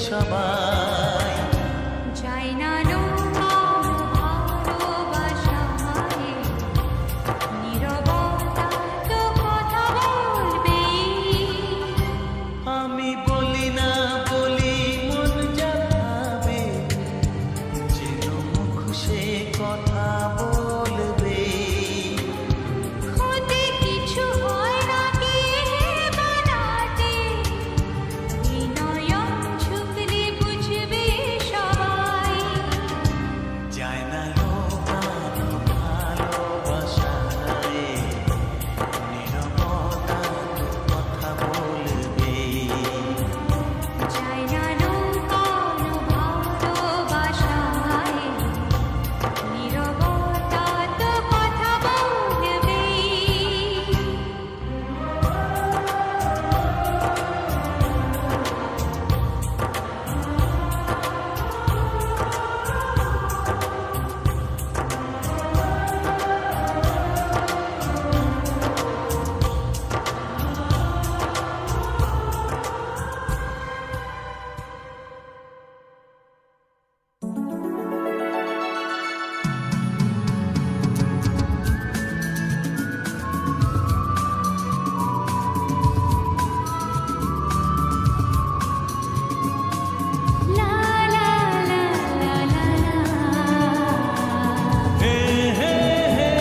সবাই চাই না নৌকা ভালোবাসায় নীরবতা তো কথা বলবে। আমি বলি না বলি মন যা ভাবে যেন মুখ সে কথা বলবে। ক্ষতি কিছু হয় না কি বানাতে বিনয়ন ঝুঁকলে বুঝবে সবাই। যায় না লোকানো ভালোবাসায় নীরবতা তো কথা বলবে। চাই না নৌকানো ভালোবাসায় নীরবতা তো কথা বলবে। লা লা লা লা লা হে হে হে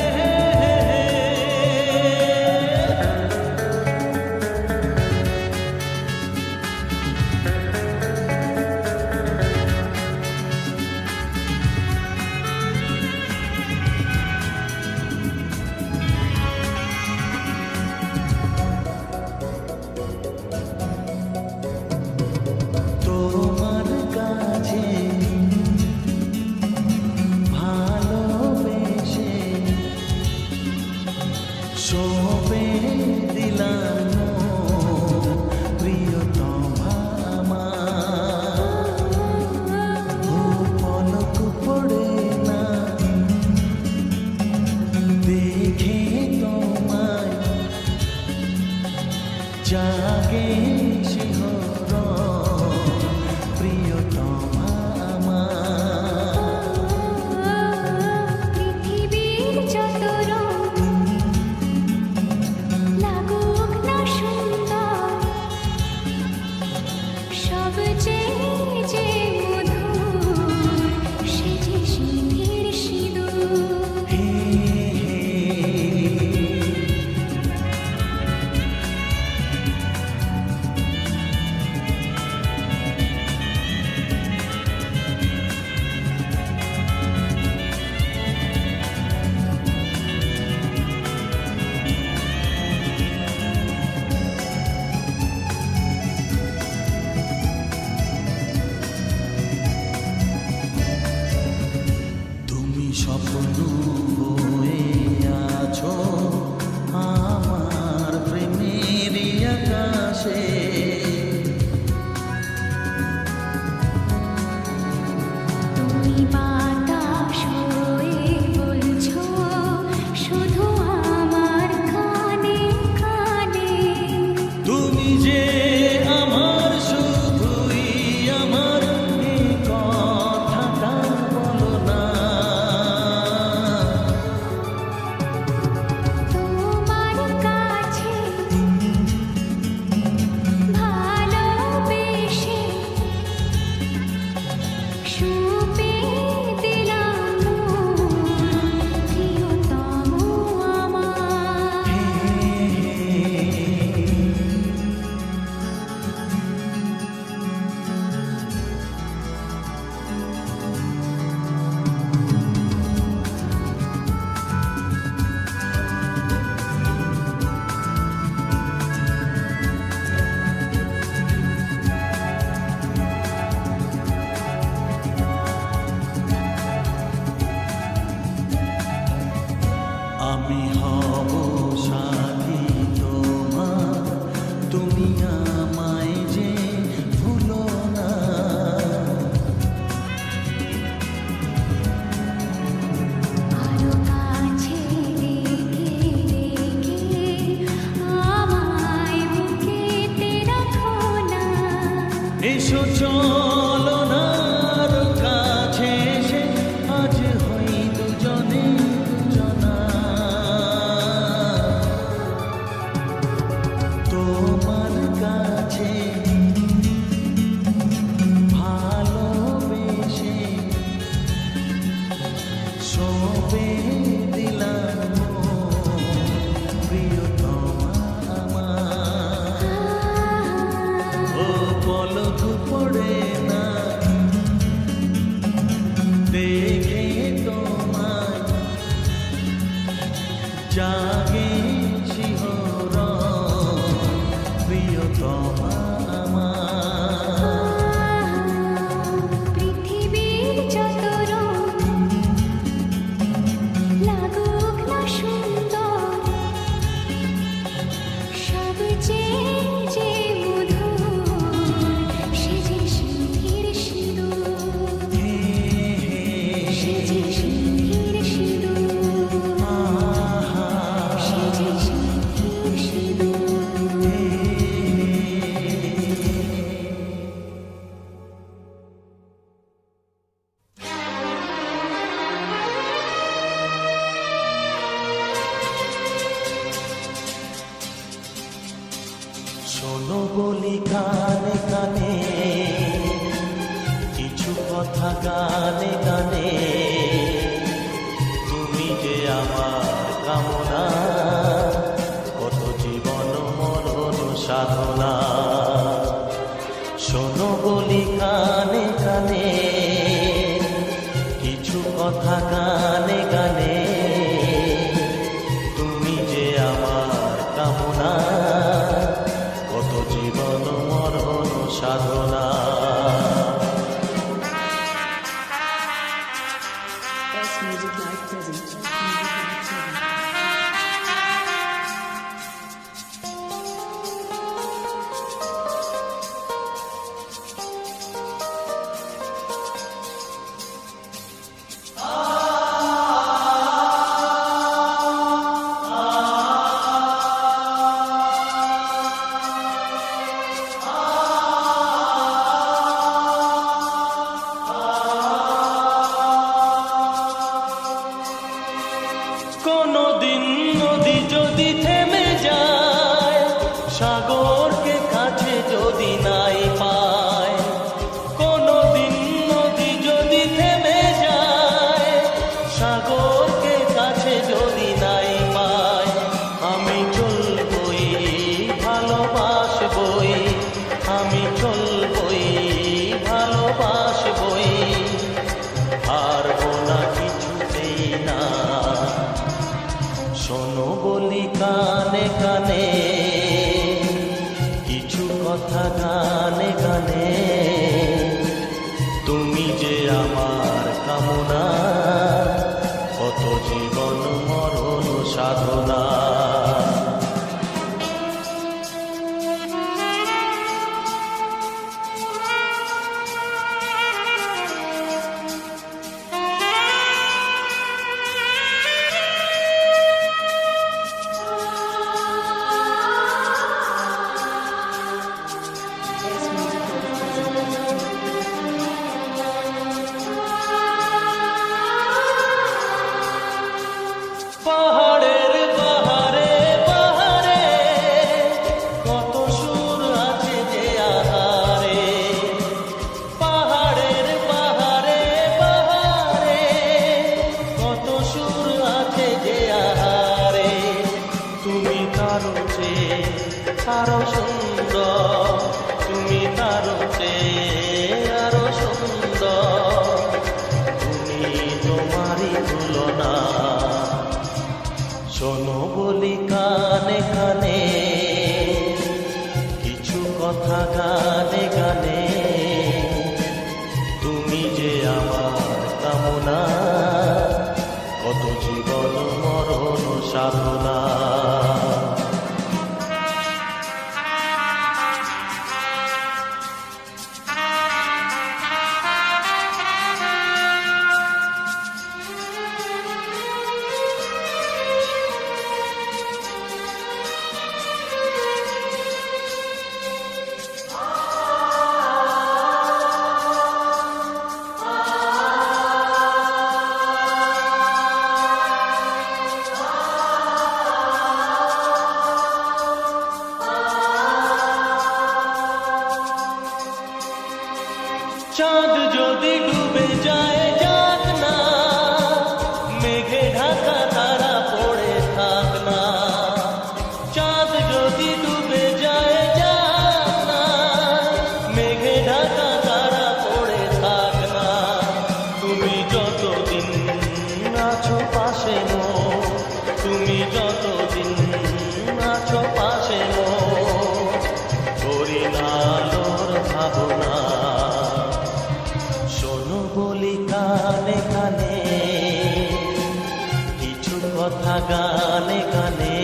তোমার কাছে ভালোবেসে সবে দিলাম প্রিয়তমা আমার। পলক পড়ে না দেখে তোমায় জাগে শিহরণ প্রিয়তমা আমার। পৃথিবীর যত রং লাগুক না সুন্দর সবচেয়ে যে মধুর সে যে সিঁথির সিঁদুর। হে তুমি স্বপ্ন হয়ে আছো আমার প্রেমের আকাশে। তুমি বাতাস হয়ে বলছো শুধু আমার কানে কানে। তুমি যে আমার শুধুই আমার এই কথাটা বলো না। তোমার কাছে ভালোবেসে সুপে দিলাম প্রিয়তম আমার। আমি হব সাথী তোমার তুমি আমায় যে ভুলো না। আরো কাছে রেখে রেখে আমায় বুকেতে রাখো না। এসো চলো না আরো কাছে এসে আজ হই দুজনে দুজনা তোমার কাছে ভালোবেসে সবে দিলাম প্রিয়তমা আমার ও পলক পড়ে না দেখে তোমায় জাগে শিহরণ প্রিয়তমা আমার পৃথিবীর যত রূপ লাগুক না সুন্দর সবচেয়ে যে মধুর সে যে সিঁথির সিঁদুর সে যে সিঁথির সিঁদুর সে যে সিঁথির সিঁদুর শোনো বলি কানে কানে কিছু কথা গানে গানে তুমি যে আমার কামনা কত জীবন মরণ সাধনা শোনো বলি কানে কানে কিছু কথা গানে গানে তুমি যে আমার কামনা কত জীবন মরণ সাধনা Best Music Live presents. কোনদিন নদী যদি থেমে যায় সাগরকে কাছে যদি নাই পায় কোনদিন নদী যদি থেমে যায় সাগরকে কাছে যদি নাই পায় আমি চলবই ভালোবাসবই আমি চলবই ভালোবাসবই হারবো না কিছুতেই না শোনো বলি কানে কানে কিছু কথা গানে গানে তুমি যে আমার কামনা কত জীবন মরণ সাধনা Best Music Live presents. পাহাড়ের পাহাড়ে পাহাড়ে কত সুর আছে যে আহারে পাহাড়ের পাহাড়ে পাহাড়ে কত সুর আছে যে আহারে তুমি তারো চেয়ে আরো সুন্দর তুমি তারো চেয়ে আরো সুন্দর তুমি তোমারই তুলনা শোনো বলি কানে কানে কিছু কথা গানে গানে তুমি যে আমার কামনা কত জীবন মরণ সাধনা চাঁদ যদি ডুবে যায় যাক না, মেঘে ঢাকা তারা পড়ে থাক না। চাঁদ যদি ডুবে যায় যাক না, মেঘে ঢাকা তারা পড়ে থাক না। তুমি যতদিন আছো পাশে মো, তুমি যতদিন আছো পাশে মো, করি না আলোর ভাবনা। শোনো বলি কানে কানে, কিছু কথা গানে গানে,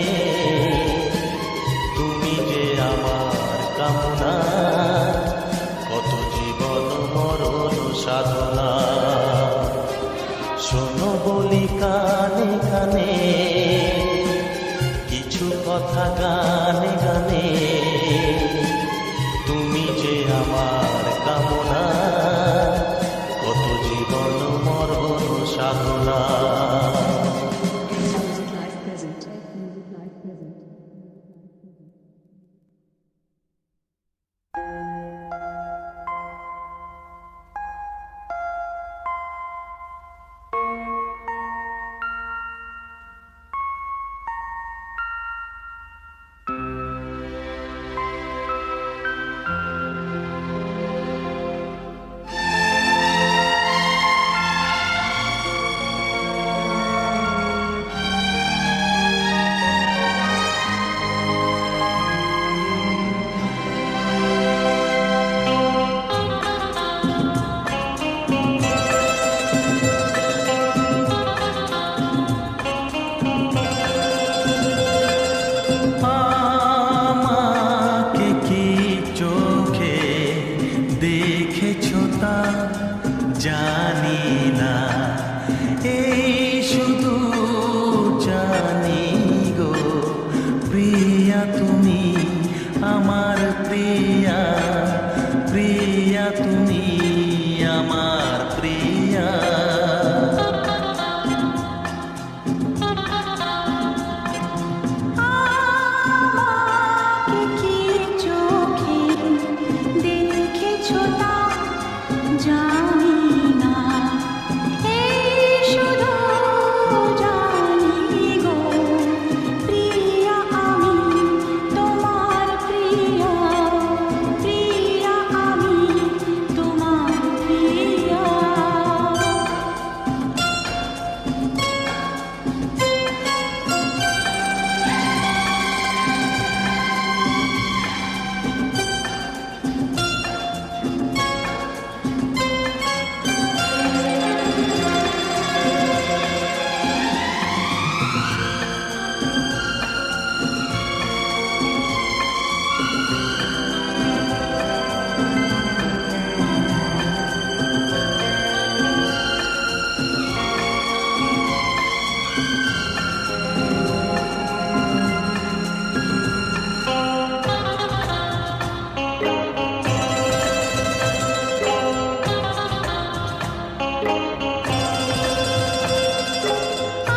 তুমি যে আমার কামনা, কত জীবন মরণ সাধনা। শোনো বলি কানে কানে, কিছু কথা গানে গানে, তুমি যে আমার কামনা, কত জীবন মরণ সাধনা। Music Live present. Music Live present. আমাকে কি চোখে দেখেছো তা জানি না, এই শুধু জানি গো প্রিয়া তুমি আমার প্রিয়া, প্রিয়া তুমি আমার প্রিয়া। আমাকে কি চোখে দেখেছো তা জানি না, এই শুধু জানি গো প্রিয়া আমি তোমার প্রিয়া, প্রিয়া আমি তোমার প্রিয়া।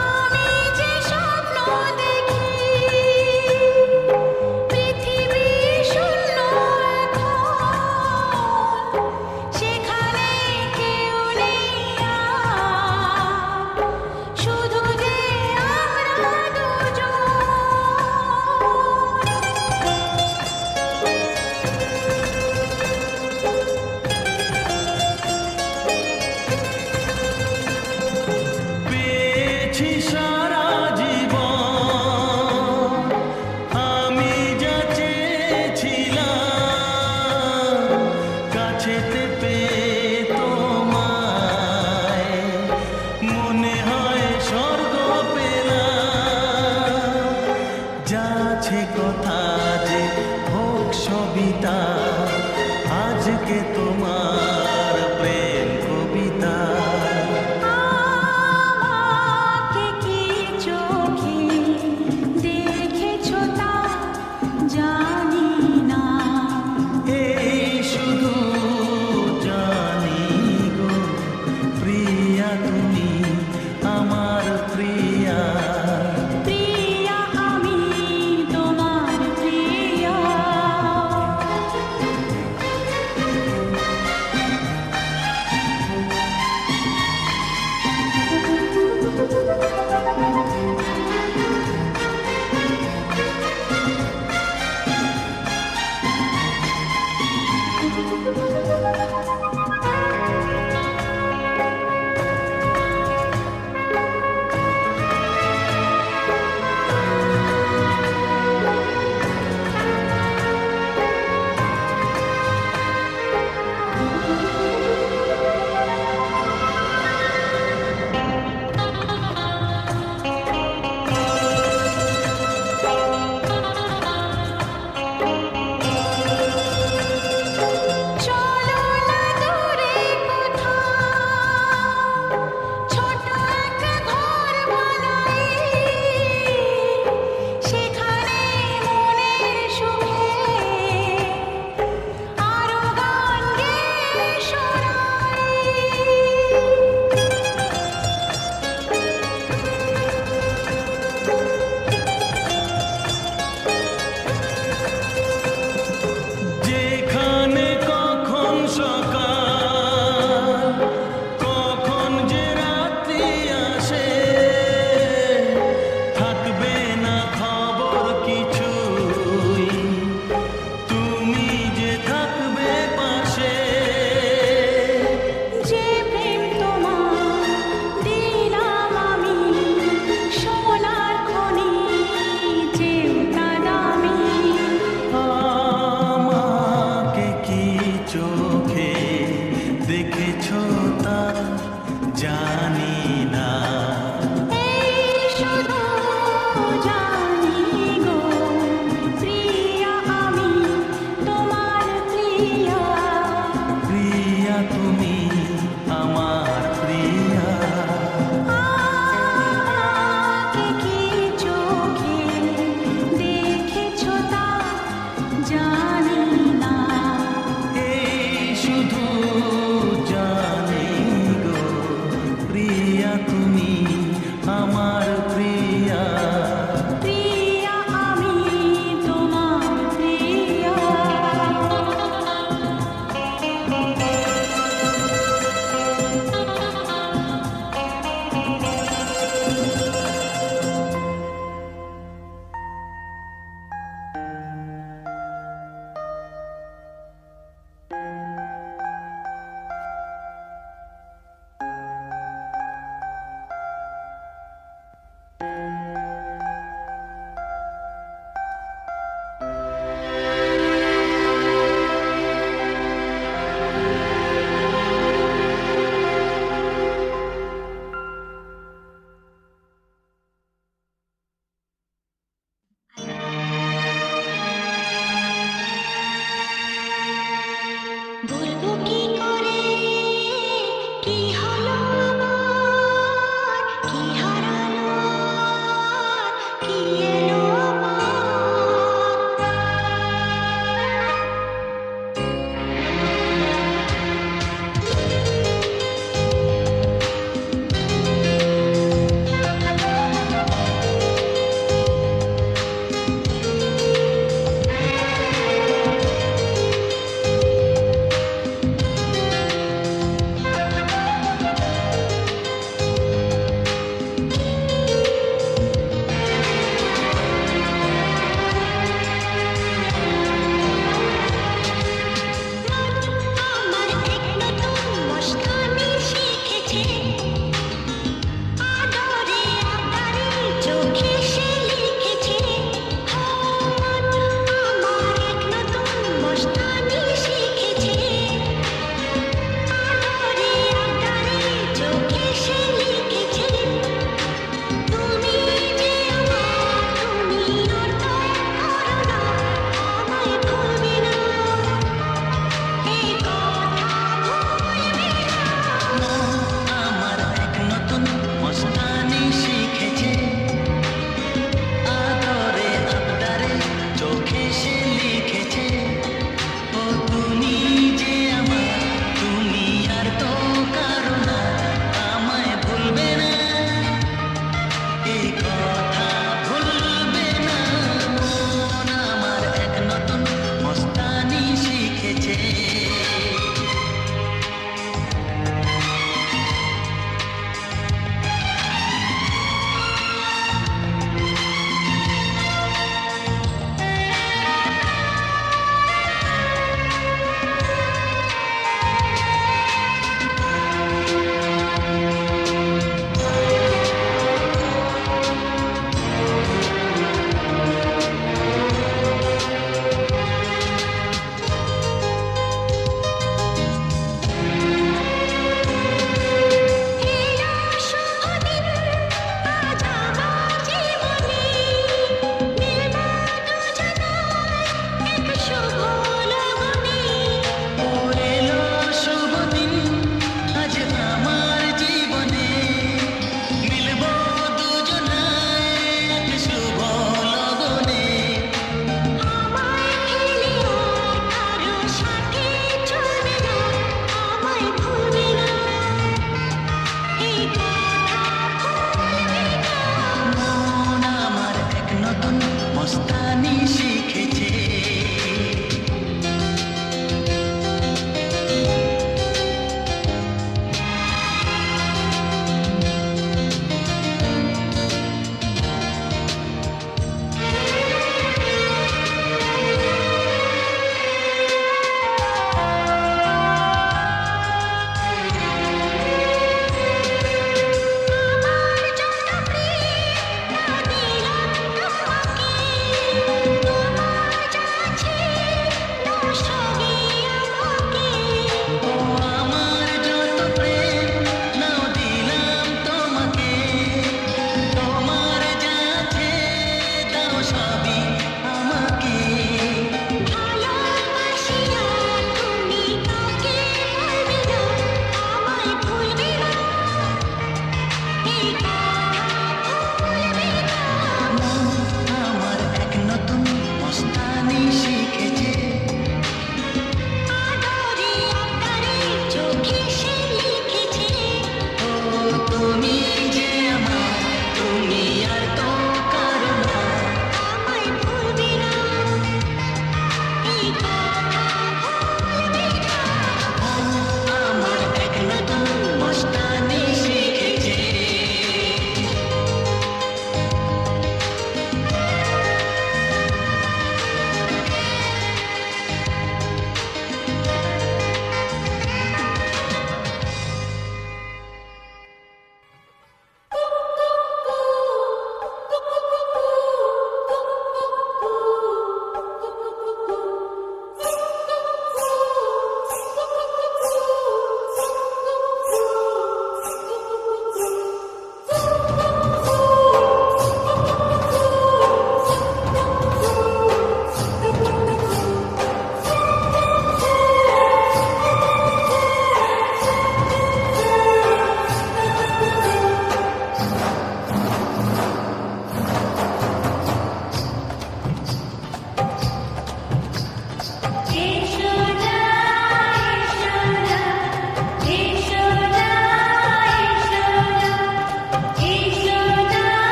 আমি যে স্বপ্ন দেখি পৃথিবী শূন্য এখন, সেখানে কেউ নেই আর, শুধু যে আমরা দুজন। পেয়েছি সারা জীবন আমি যা চেয়েছিলাম, কাছেতে পেয়ে তোমায় মনে হয় স্বর্গ পেলাম। যাচ্ছে কথা যে হোক সবিতা, আজকে তোমার প্রেম কবিতা। আমাকে কি চোখে দেখেছো তা জানি না, এই শুধু জানি গো প্রিয়া তুমি আমার প্রিয়া। প্রিয়া আমি তোমার প্রিয়া।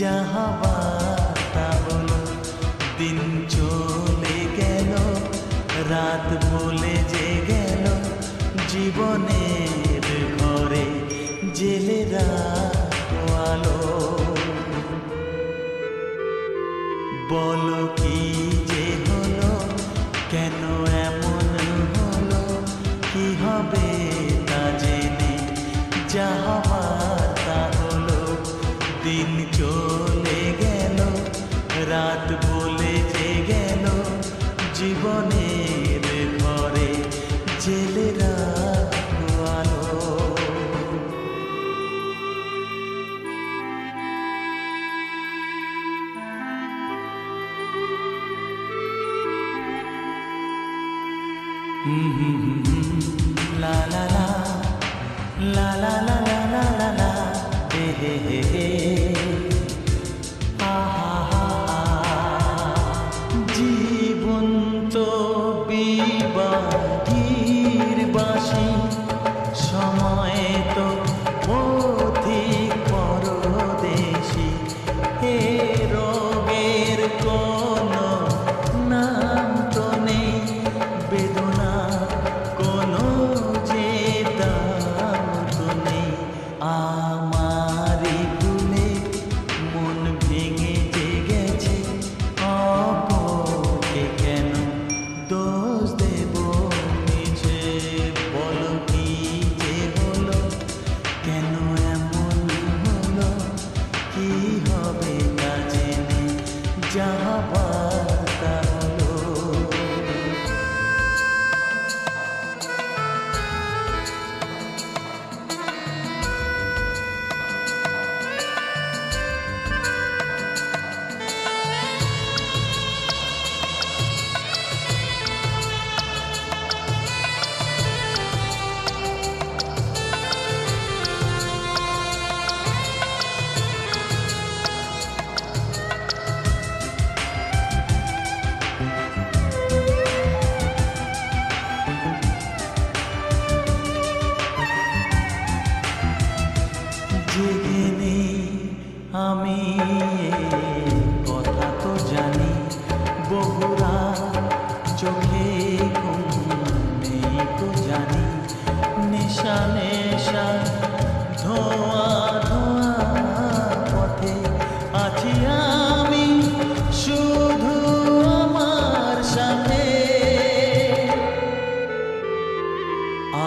যাহাবার তা হলো, দিন চলে গেল, রাত বলে যে গেল, জীবনের ঘরে জেলে রাখো আলো। বলো কি যে হলো, কেন এমন হলো, কি হবে তা জেনে, যা হবার তা হলো, দিন চলে গেল, রাত বলে যে গেল, জীবনের ঘরে জেলে রাখো আলো। La la la, la la la la la la la, he he he he, ha ha ha ha. জীবন তো বিবাহীর বাসি, সময় তো অধিক পরদেশি, এ রোগের কোনো নাম তো নেই, বেদনা কোনো যে দাম তো নেই। আমারই ভুলে মন ভেঙে যে গেছে, অপরকে কেন দোষ দেব নিজে। বলো কি যে হলো, কেন এমন হলো, কি হবে তা জেনে, যা হবার তা হলো। জেগে নেই আমি, কথা তো জানি, বহুরা চোখে ঘুম নেই তো জানি, নেশা নেশা ধোয়া ধোয়া পথে আছি আমি, শুধু আমার সাথে।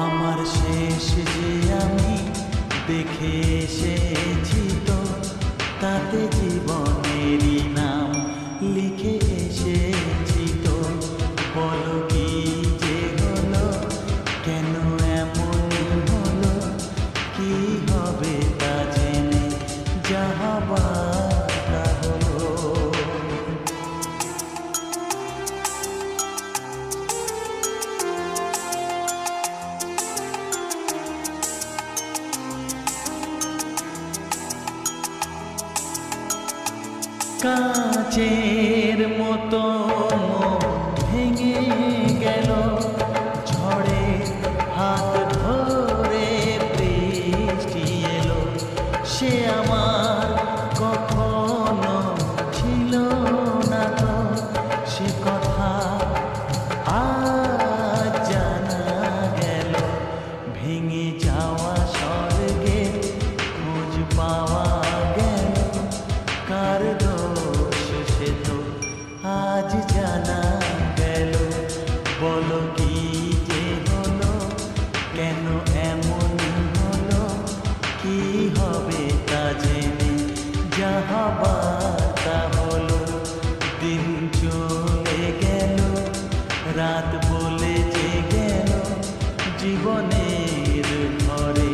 আমার শেষ যে আমি দেখে এসেছি তো, তাতে জীবনেরই নাম লিখে এসেছি তো। বলো কি যে হলো, কেন এমন হলো, কি হবে তা জেনে, যা হবার তা হলো। কাচের মতো মন ভেঙে গেল, ঝড়ে হাত ধরে বৃষ্টি এলো, সে আমার কখনো ছিল না তো, সে কথা আজ জানা গেল। ভেঙে যাওয়া স্বর্গে খোঁজ পাওয়া গেল, কার দোষ সে তো আজ জানা গেল। বলো কি যে হলো, কেন এমন হলো, কি হবে তা জেনে, যা হবার তা হলো। দিন চলে গেল, রাত বলে যে গেল, জীবনের ঘরে